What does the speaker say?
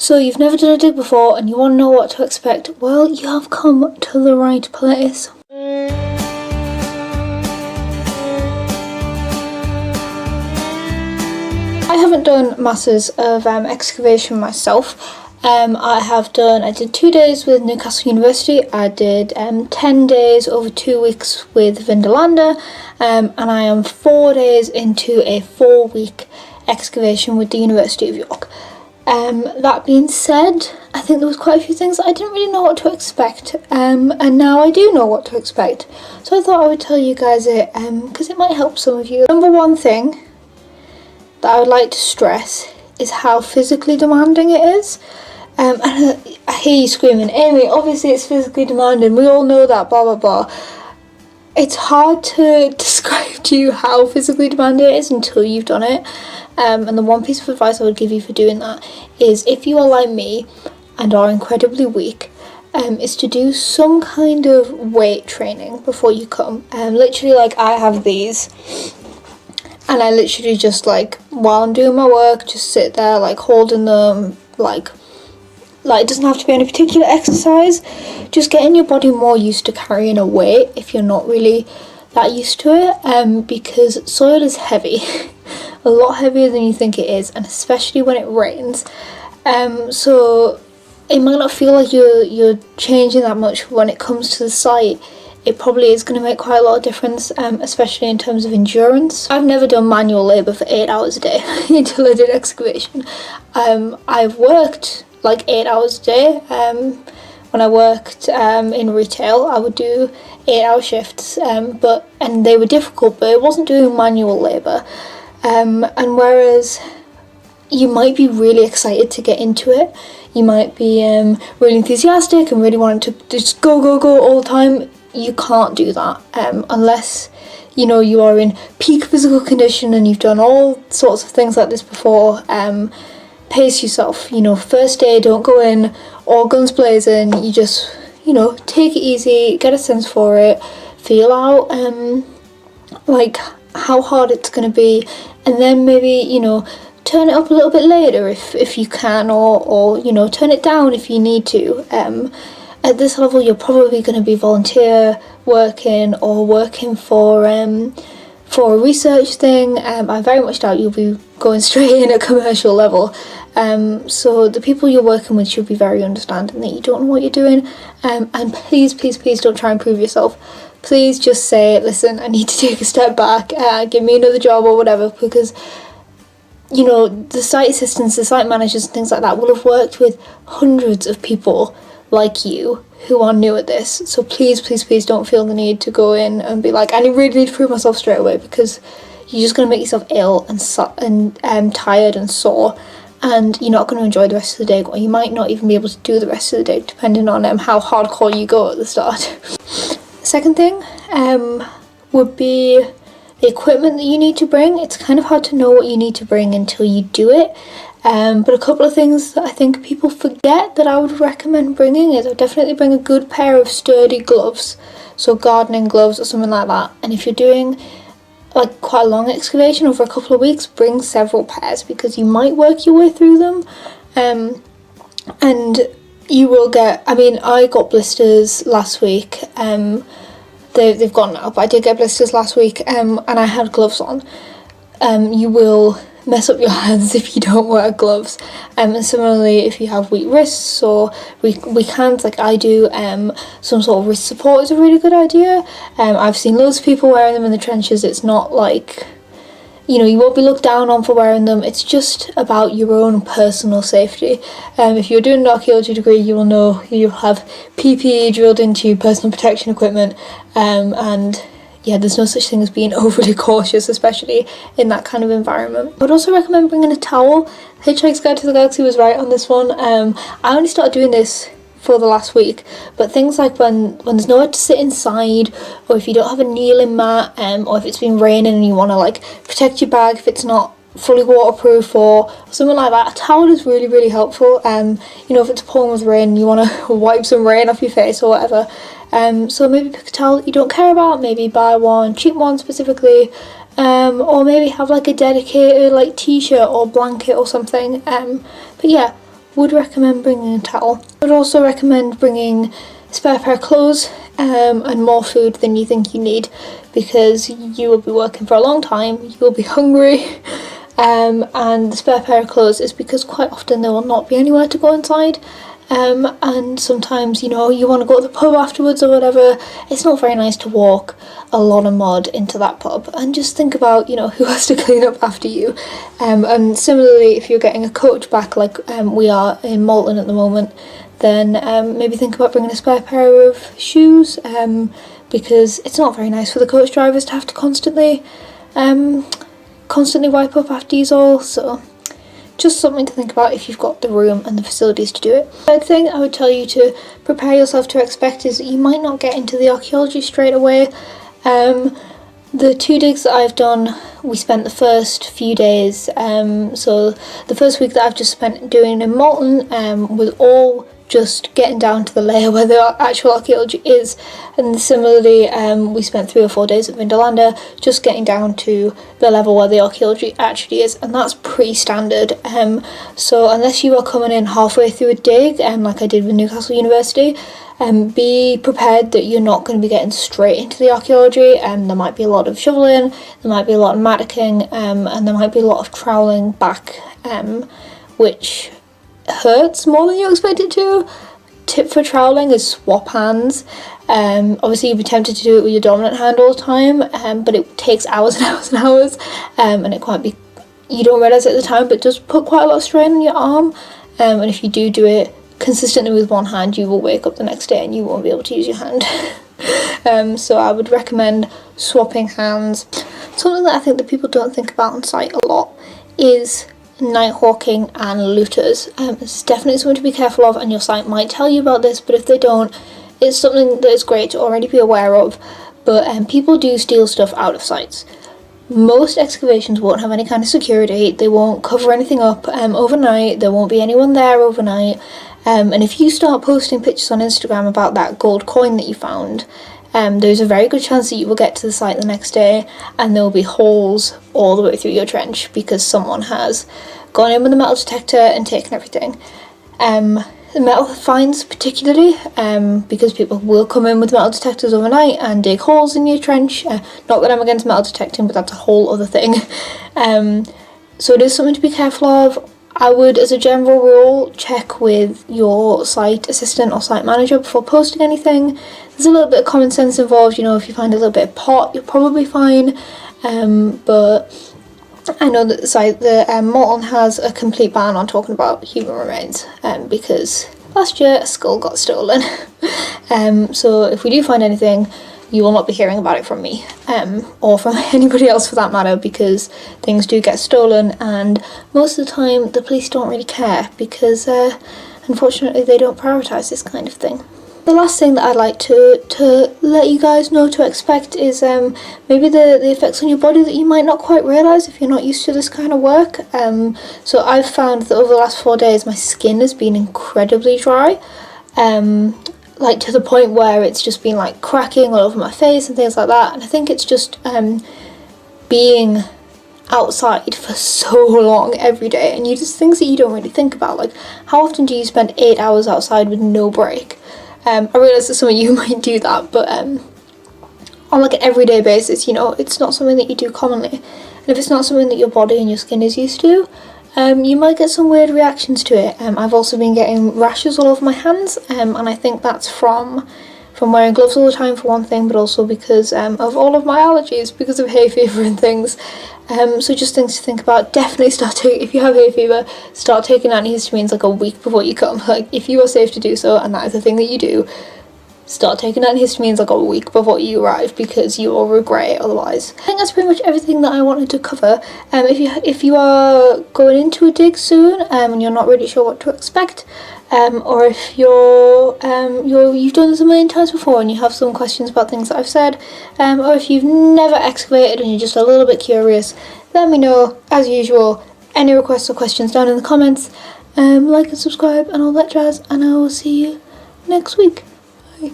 So you've never done a dig before and you want to know what to expect? Well, you have come to the right place. I haven't done masses of excavation myself. I did 2 days with Newcastle University. I did 10 days over 2 weeks with Vindolanda, and I am 4 days into a 4-week excavation with the University of York. That being said, I think there was quite a few things that I didn't really know what to expect, and now I do know what to expect. So I thought I would tell you guys it, because it might help some of you. Number one thing that I would like to stress is how physically demanding it is. And I hear you screaming, Amy, obviously it's physically demanding, we all know that, blah blah blah. It's hard to describe to you how physically demanding it is until you've done it. And the one piece of advice I would give you for doing that is, if you are like me and are incredibly weak, is to do some kind of weight training before you come. Literally, like, I have these, and I literally just, like, while I'm doing my work, just sit there, like, holding them, like it doesn't have to be any particular exercise, just getting your body more used to carrying a weight if you're not really that used to it, because soil is heavy, a lot heavier than you think it is, and especially when it rains. So it might not feel like you're changing that much when it comes to the site. It probably is going to make quite a lot of difference, especially in terms of endurance. I've never done manual labour for 8 hours a day until I did excavation. I've worked like 8 hours a day. When I worked in retail, I would do 8-hour shifts, and they were difficult, but it wasn't doing manual labour. And whereas you might be really excited to get into it, you might be really enthusiastic and really wanting to just go all the time, you can't do that unless you are in peak physical condition and you've done all sorts of things like this before. Pace yourself. First day, don't go in all guns blazing. You just take it easy, get a sense for it, feel out like how hard it's going to be, and then maybe turn it up a little bit later if you can, or turn it down if you need to. At this level, you're probably going to be volunteer working or working for a research thing. I very much doubt you'll be going straight in at commercial level. So the people you're working with should be very understanding that you don't know what you're doing. And please don't try and prove yourself. Please just say, listen, I need to take a step back, give me another job or whatever, because the site assistants, the site managers and things like that will have worked with hundreds of people like you who are new at this. So please don't feel the need to go in and be like, I really need to prove myself straight away, because you're just going to make yourself ill and tired and sore, and you're not going to enjoy the rest of the day, or you might not even be able to do the rest of the day, depending on how hardcore you go at the start. Second thing would be the equipment that you need to bring. It's kind of hard to know what you need to bring until you do it. But a couple of things that I think people forget that I would recommend bringing is, I'd definitely bring a good pair of sturdy gloves, so gardening gloves or something like that. And if you're doing like quite a long excavation over a couple of weeks, bring several pairs, because you might work your way through them, and you will get, I got blisters last week. They've gone now, but I did get blisters last week, and I had gloves on. You will mess up your hands if you don't wear gloves, and similarly if you have weak wrists or weak hands like I do, some sort of wrist support is a really good idea. I've seen loads of people wearing them in the trenches. It's not like you won't be looked down on for wearing them. It's just about your own personal safety. If you're doing an archaeology degree, you will know you'll have PPE drilled into you, personal protection equipment, and yeah, there's no such thing as being overly cautious, especially in that kind of environment. I would also recommend bringing a towel. Hitchhiker's Guide to the Galaxy was right on this one. I only started doing this for the last week, but things like when there's nowhere to sit inside, or if you don't have a kneeling mat, or if it's been raining and you want to protect your bag if it's not fully waterproof or something like that, a towel is really helpful. If it's pouring with rain and you want to wipe some rain off your face or whatever, so maybe pick a towel that you don't care about, maybe buy one, cheap one specifically, or maybe have a dedicated t-shirt or blanket or something. But yeah, would recommend bringing a towel. I would also recommend bringing a spare pair of clothes and more food than you think you need, because you will be working for a long time, you will be hungry, and the spare pair of clothes is because quite often there will not be anywhere to go inside, and sometimes, you know, you want to go to the pub afterwards or whatever. It's not very nice to walk a lot of mud into that pub, and just think about, you know, who has to clean up after you. And similarly, if you're getting a coach back like we are in Malton at the moment, then maybe think about bringing a spare pair of shoes, because it's not very nice for the coach drivers to have to constantly wipe up after you all. So just something to think about if you've got the room and the facilities to do it. Third thing I would tell you to prepare yourself to expect is that you might not get into the archaeology straight away. The 2 digs that I've done, we spent the first few days, so the first week that I've just spent doing in Malton was all just getting down to the layer where the actual archaeology is, and similarly we spent 3 or 4 days at Vindolanda just getting down to the level where the archaeology actually is, and that's pretty standard. So unless you are coming in halfway through a dig, like I did with Newcastle University, be prepared that you're not going to be getting straight into the archaeology, and there might be a lot of shoveling, there might be a lot of mattocking, and there might be a lot of troweling back, which hurts more than you expect it to. Tip for troweling is swap hands. Obviously you'd be tempted to do it with your dominant hand all the time, but it takes hours and hours and hours, and it can't be, you don't realise it at the time, but it does put quite a lot of strain on your arm, and if you do it consistently with one hand, you will wake up the next day and you won't be able to use your hand. So I would recommend swapping hands. Something that I think that people don't think about on site a lot is night hawking and looters. It's definitely something to be careful of, and your site might tell you about this, but if they don't, it's something that is great to already be aware of. But people do steal stuff out of sites. Most excavations won't have any kind of security, they won't cover anything up overnight, there won't be anyone there overnight, and if you start posting pictures on Instagram about that gold coin that you found, there's a very good chance that you will get to the site the next day and there will be holes all the way through your trench because someone has gone in with a metal detector and taken everything. The metal finds particularly, because people will come in with metal detectors overnight and dig holes in your trench. Not that I'm against metal detecting, but that's a whole other thing. So it is something to be careful of. I would, as a general rule, check with your site assistant or site manager before posting anything. There's a little bit of common sense involved, you know, if you find a little bit of pot, you're probably fine. But I know that the site, Malton has a complete ban on talking about human remains, because last year a skull got stolen. So if we do find anything, you will not be hearing about it from me, or from anybody else for that matter, because things do get stolen, and most of the time the police don't really care, because unfortunately they don't prioritise this kind of thing. The last thing that I'd like to let you guys know to expect is maybe the effects on your body that you might not quite realise if you're not used to this kind of work. So I've found that over the last 4 days my skin has been incredibly dry, like to the point where it's just been like cracking all over my face and things like that, and I think it's just being outside for so long every day, and you just things that you don't really think about, like how often do you spend 8 hours outside with no break? I realise that some of you might do that, but on like an everyday basis, you know, it's not something that you do commonly, and if it's not something that your body and your skin is used to, you might get some weird reactions to it. I've also been getting rashes all over my hands, and I think that's from wearing gloves all the time for one thing, but also because of all of my allergies, because of hay fever and things. So just things to think about. Definitely if you have hay fever, start taking antihistamines like a week before you come. Like if you are safe to do so, and that is the thing that you do, start taking antihistamines like a week before you arrive, because you will regret it otherwise. I think that's pretty much everything that I wanted to cover. If you are going into a dig soon and you're not really sure what to expect, or if you've done this a million times before and you have some questions about things that I've said, or if you've never excavated and you're just a little bit curious, let me know. As usual, any requests or questions down in the comments. Like and subscribe and all that jazz, and I will see you next week. Bye.